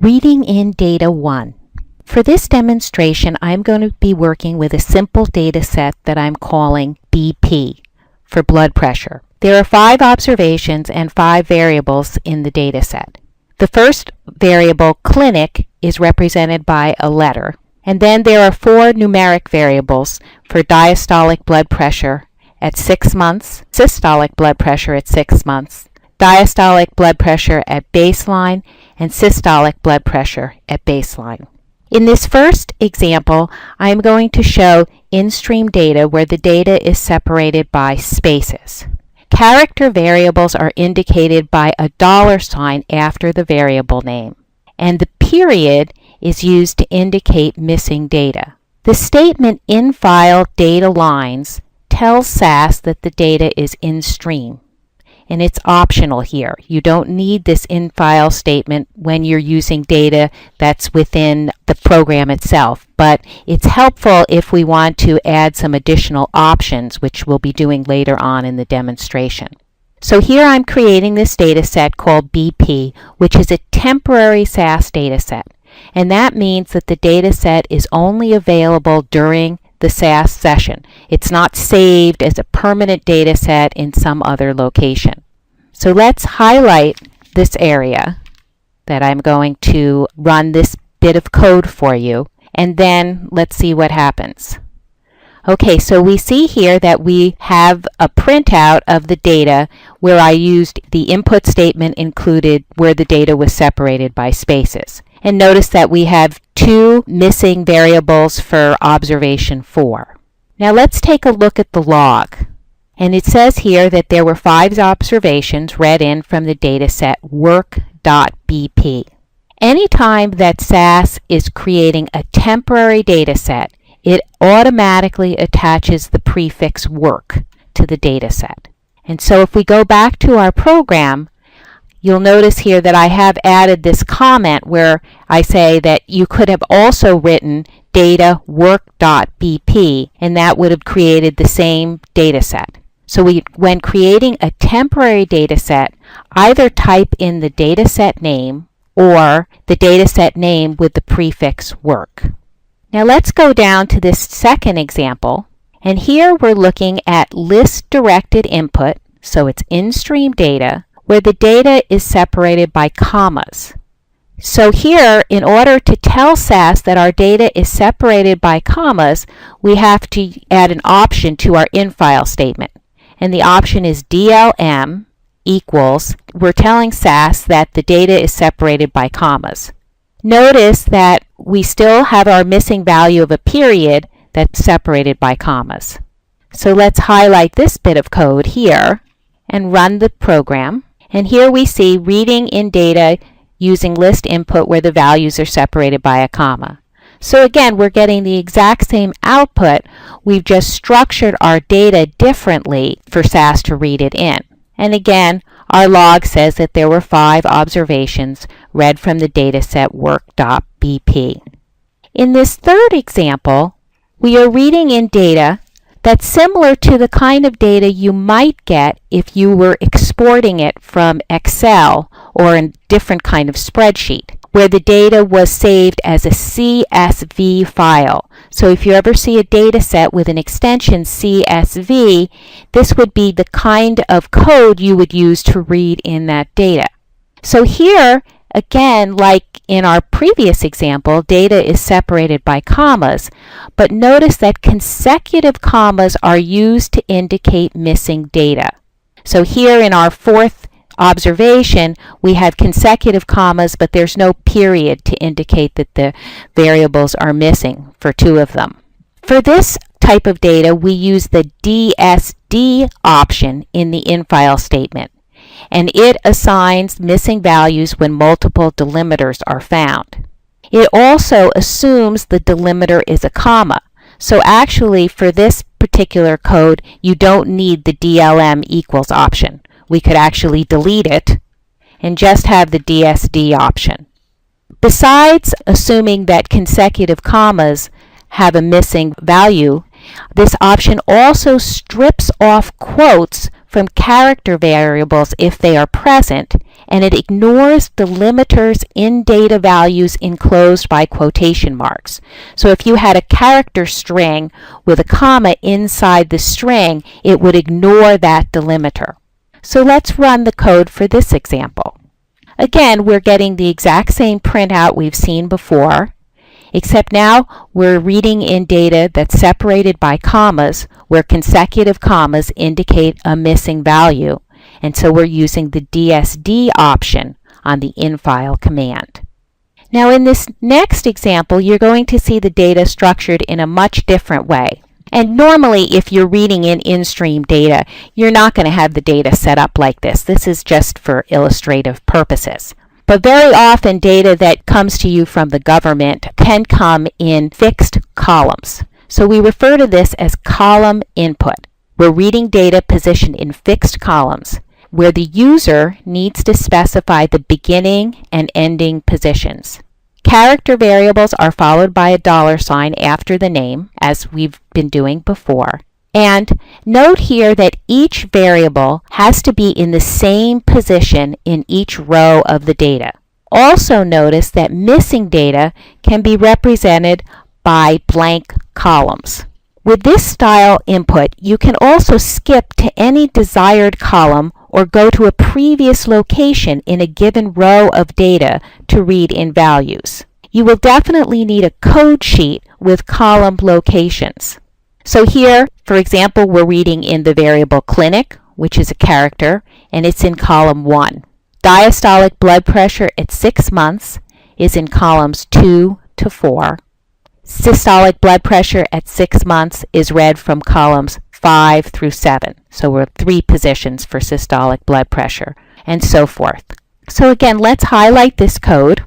Reading in Data 1. For this demonstration, I'm going to be working with a simple data set that I'm calling BP for blood pressure. There are 5 observations and 5 variables in the data set. The first variable, clinic, is represented by a letter. And then there are 4 numeric variables for diastolic blood pressure at 6 months, systolic blood pressure at 6 months, diastolic blood pressure at baseline, and systolic blood pressure at baseline. In this first example, I am going to show in-stream data where the data is separated by spaces. Character variables are indicated by a $sign after the variable name, and the period is used to indicate missing data. The statement in-file data lines tells SAS that the data is in-stream, and it's optional here. You don't need this in-file statement when you're using data that's within the program itself, but it's helpful if we want to add some additional options, which we'll be doing later on in the demonstration. So here I'm creating this data set called BP, which is a temporary SAS data set, and that means that the data set is only available during the SAS session. It's not saved as a permanent data set in some other location. So let's highlight this area that I'm going to run this bit of code for you, and then let's see what happens. Okay, so we see here that we have a printout of the data where I used the input statement included where the data was separated by spaces. And notice that we have 2 missing variables for observation 4. Now let's take a look at the log. And it says here that there were 5 observations read in from the data set work.bp. Anytime that SAS is creating a temporary data set, it automatically attaches the prefix work to the data set. And so if we go back to our program, you'll notice here that I have added this comment where I say that you could have also written data work.bp, and that would have created the same data set. So when creating a temporary data set, either type in the data set name or the data set name with the prefix work. Now let's go down to this second example, and here we're looking at list directed input, so it's in-stream data, where the data is separated by commas. So here, in order to tell SAS that our data is separated by commas, we have to add an option to our in-file statement. And the option is DLM equals, we're telling SAS that the data is separated by commas. Notice that we still have our missing value of a period that's separated by commas. So let's highlight this bit of code here and run the program. And here we see reading in data using list input where the values are separated by a comma. So again, we're getting the exact same output. We've just structured our data differently for SAS to read it in. And again, our log says that there were 5 observations read from the dataset work.bp. In this third example, we are reading in data that's similar to the kind of data you might get if you were exporting it from Excel or a different kind of spreadsheet, where the data was saved as a CSV file. So if you ever see a data set with an extension CSV, this would be the kind of code you would use to read in that data. So here, again, like in our previous example, data is separated by commas, but notice that consecutive commas are used to indicate missing data. So here in our 4th observation, we have consecutive commas, but there's no period to indicate that the variables are missing for 2 of them. For this type of data, we use the DSD option in the in-file statement, and it assigns missing values when multiple delimiters are found. It also assumes the delimiter is a comma. So actually, for this particular code, you don't need the DLM equals option. We could actually delete it and just have the DSD option. Besides assuming that consecutive commas have a missing value, this option also strips off quotes from character variables if they are present, and it ignores delimiters in data values enclosed by quotation marks. So if you had a character string with a comma inside the string, it would ignore that delimiter. So let's run the code for this example. Again, we're getting the exact same printout we've seen before, except now we're reading in data that's separated by commas, where consecutive commas indicate a missing value. And so we're using the DSD option on the infile command. Now in this next example, you're going to see the data structured in a much different way. And normally, if you're reading in-stream data, you're not going to have the data set up like this. This is just for illustrative purposes. But very often, data that comes to you from the government can come in fixed columns. So we refer to this as column input. We're reading data positioned in fixed columns, where the user needs to specify the beginning and ending positions. Character variables are followed by a $sign after the name, as we've been doing before. And note here that each variable has to be in the same position in each row of the data. Also notice that missing data can be represented by blank columns. With this style input, you can also skip to any desired column or go to a previous location in a given row of data to read in values. You will definitely need a code sheet with column locations. So here, for example, we're reading in the variable clinic, which is a character, and it's in column 1. Diastolic blood pressure at 6 months is in columns 2 to 4. Systolic blood pressure at 6 months is read from columns 5 through 7. So we're 3 positions for systolic blood pressure, and so forth. So again, let's highlight this code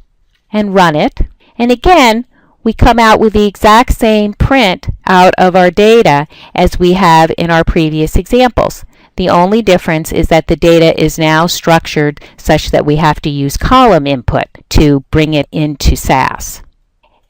and run it. And again, we come out with the exact same print out of our data as we have in our previous examples. The only difference is that the data is now structured such that we have to use column input to bring it into SAS.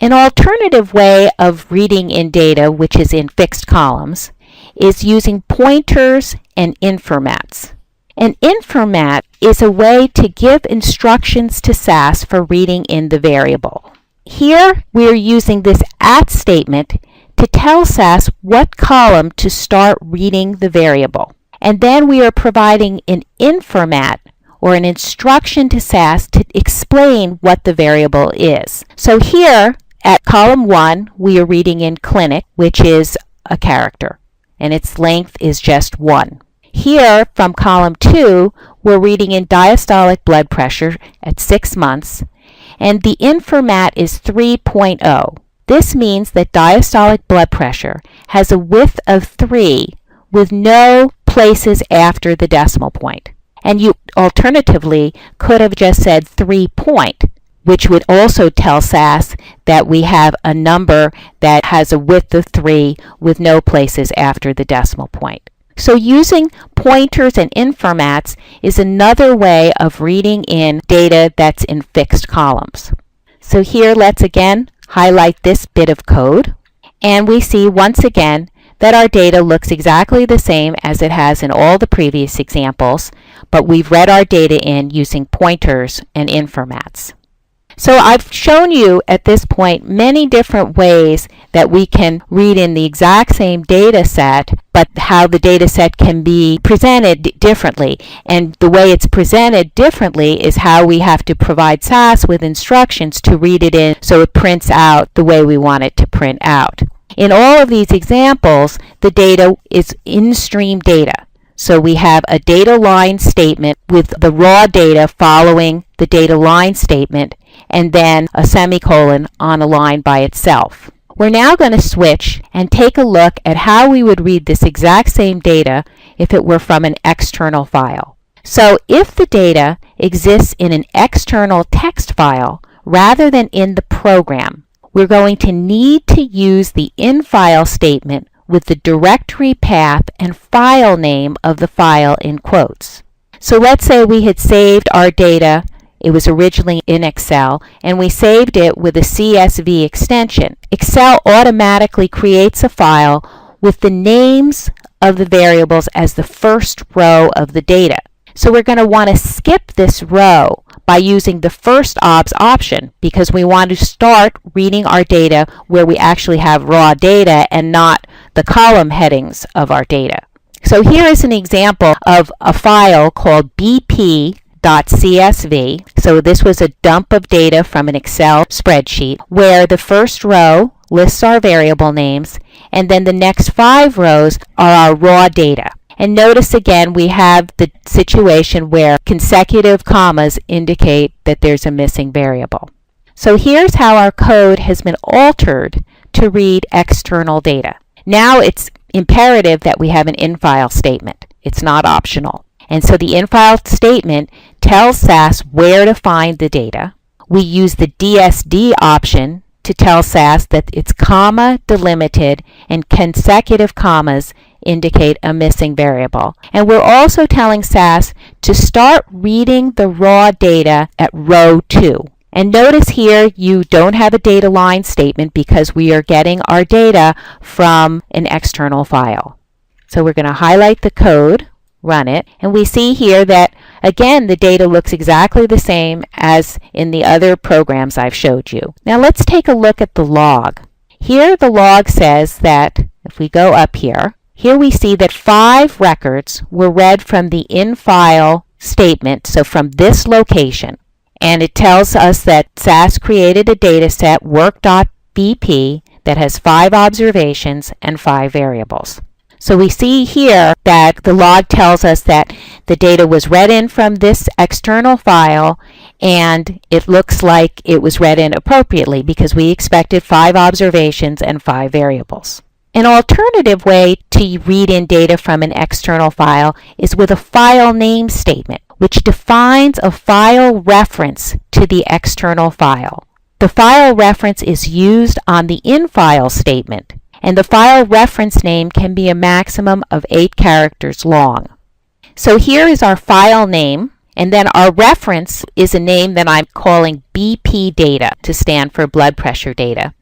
An alternative way of reading in data, which is in fixed columns, is using pointers and informats. An informat is a way to give instructions to SAS for reading in the variable. Here we are using this @ statement to tell SAS what column to start reading the variable. And then we are providing an informat or an instruction to SAS to explain what the variable is. So here at column 1, we are reading in clinic, which is a character, and its length is just 1. Here from column 2, we're reading in diastolic blood pressure at 6 months, and the informat is 3.0. This means that diastolic blood pressure has a width of 3 with no places after the decimal point. And you alternatively could have just said 3 point, which would also tell SAS that we have a number that has a width of 3 with no places after the decimal point. So using pointers and informats is another way of reading in data that's in fixed columns. So here let's again highlight this bit of code, and we see once again that our data looks exactly the same as it has in all the previous examples, but we've read our data in using pointers and informats. So I've shown you at this point many different ways that we can read in the exact same data set, but how the data set can be presented differently. And the way it's presented differently is how we have to provide SAS with instructions to read it in so it prints out the way we want it to print out. In all of these examples, the data is in-stream data. So we have a data line statement with the raw data following the data line statement, and then a semicolon on a line by itself. We're now going to switch and take a look at how we would read this exact same data if it were from an external file. So if the data exists in an external text file rather than in the program, we're going to need to use the in-file statement with the directory path and file name of the file in quotes. So let's say we had saved our data. It was originally in Excel, and we saved it with a CSV extension. Excel automatically creates a file with the names of the variables as the first row of the data. So we're going to want to skip this row by using the first obs option because we want to start reading our data where we actually have raw data and not the column headings of our data. So here is an example of a file called bp.csv. So this was a dump of data from an Excel spreadsheet where the first row lists our variable names and then the next 5 rows are our raw data. And notice again we have the situation where consecutive commas indicate that there's a missing variable. So here's how our code has been altered to read external data. Now it's imperative that we have an in-file statement. It's not optional. And so the in-file statement tells SAS where to find the data. We use the DSD option to tell SAS that it's comma delimited and consecutive commas indicate a missing variable. And we're also telling SAS to start reading the raw data at row 2. And notice here you don't have a data line statement because we are getting our data from an external file. So we're going to highlight the code, run it, and we see here that again the data looks exactly the same as in the other programs I've showed you. Now let's take a look at the log. Here the log says that if we go up here we see that 5 records were read from the in-file statement, so from this location. And it tells us that SAS created a data set, work.bp, that has 5 observations and 5 variables. So we see here that the log tells us that the data was read in from this external file and it looks like it was read in appropriately because we expected 5 observations and 5 variables. An alternative way to read in data from an external file is with a file name statement, which defines a file reference to the external file. The file reference is used on the in-file statement, and the file reference name can be a maximum of 8 characters long. So here is our file name, and then our reference is a name that I'm calling BP data to stand for blood pressure data.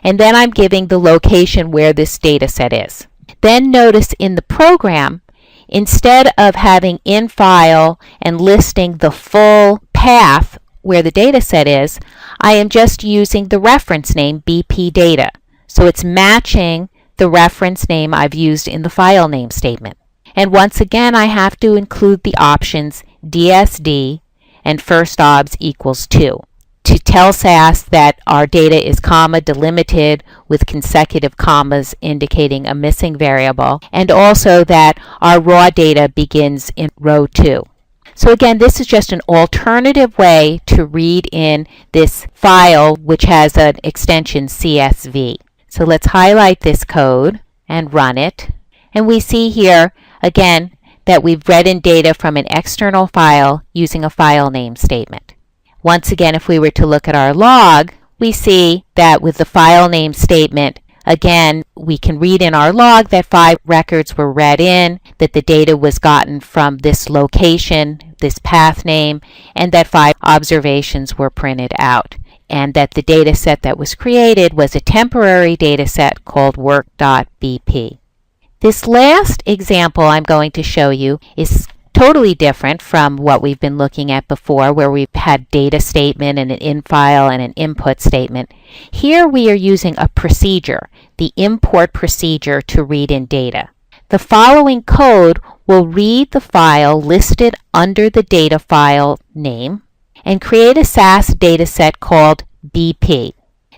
And then I'm giving the location where this data set is. Then notice in the program, instead of having in file and listing the full path where the data set is, I am just using the reference name BP data. So it's matching the reference name I've used in the file name statement. And once again, I have to include the options DSD and first obs equals 2. To tell SAS that our data is comma delimited with consecutive commas indicating a missing variable, and also that our raw data begins in row 2. So again, this is just an alternative way to read in this file which has an extension CSV. So let's highlight this code and run it. And we see here again that we've read in data from an external file using a file name statement. Once again, if we were to look at our log, we see that with the file name statement, again, we can read in our log that 5 records were read in, that the data was gotten from this location, this path name, and that 5 observations were printed out, and that the data set that was created was a temporary data set called work.bp. This last example I'm going to show you is totally different from what we've been looking at before, where we've had data statement and an in-file and an input statement. Here we are using a procedure, the import procedure, to read in data. The following code will read the file listed under the data file name and create a SAS dataset called BP.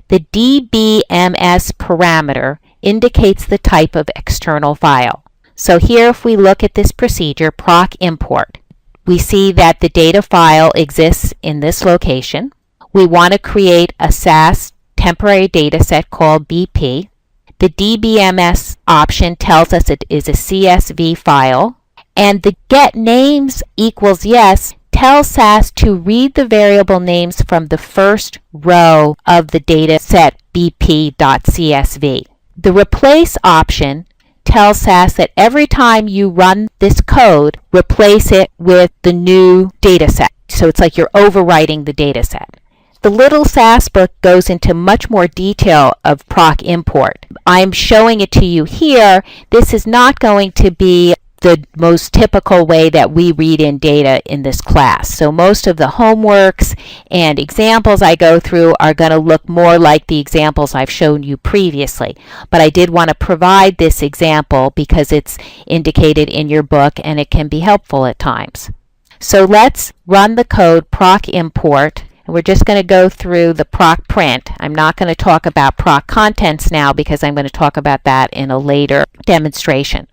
The DBMS parameter indicates the type of external file. So here if we look at this procedure, proc import, we see that the data file exists in this location. We want to create a SAS temporary data set called BP. The DBMS option tells us it is a CSV file, and the get names equals yes tells SAS to read the variable names from the first row of the data set bp.csv. The replace option tells SAS that every time you run this code, replace it with the new data set. So it's like you're overwriting the data set. The little SAS book goes into much more detail of proc import. I'm showing it to you here. This is not going to be the most typical way that we read in data in this class. So most of the homeworks and examples I go through are going to look more like the examples I've shown you previously. But I did want to provide this example because it's indicated in your book and it can be helpful at times. So let's run the code proc import. And we're just going to go through the proc print. I'm not going to talk about proc contents now because I'm going to talk about that in a later demonstration.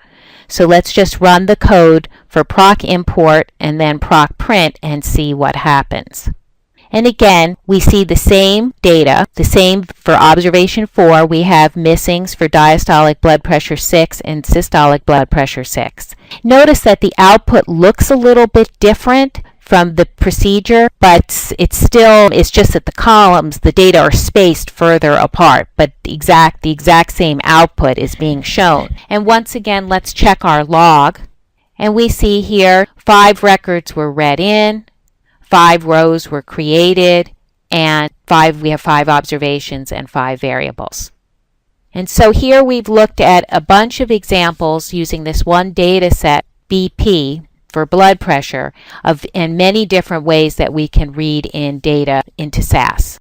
So let's just run the code for proc import and then proc print and see what happens. And again, we see the same data, the same for observation 4. We have missings for diastolic blood pressure 6 and systolic blood pressure 6. Notice that the output looks a little bit different from the procedure, but it's just that the columns, the data are spaced further apart, but the exact same output is being shown. And once again, let's check our log. And we see here 5 records were read in, 5 rows were created, and we have 5 observations and 5 variables. And so here we've looked at a bunch of examples using this one data set, BP, for blood pressure, and many different ways that we can read in data into SAS.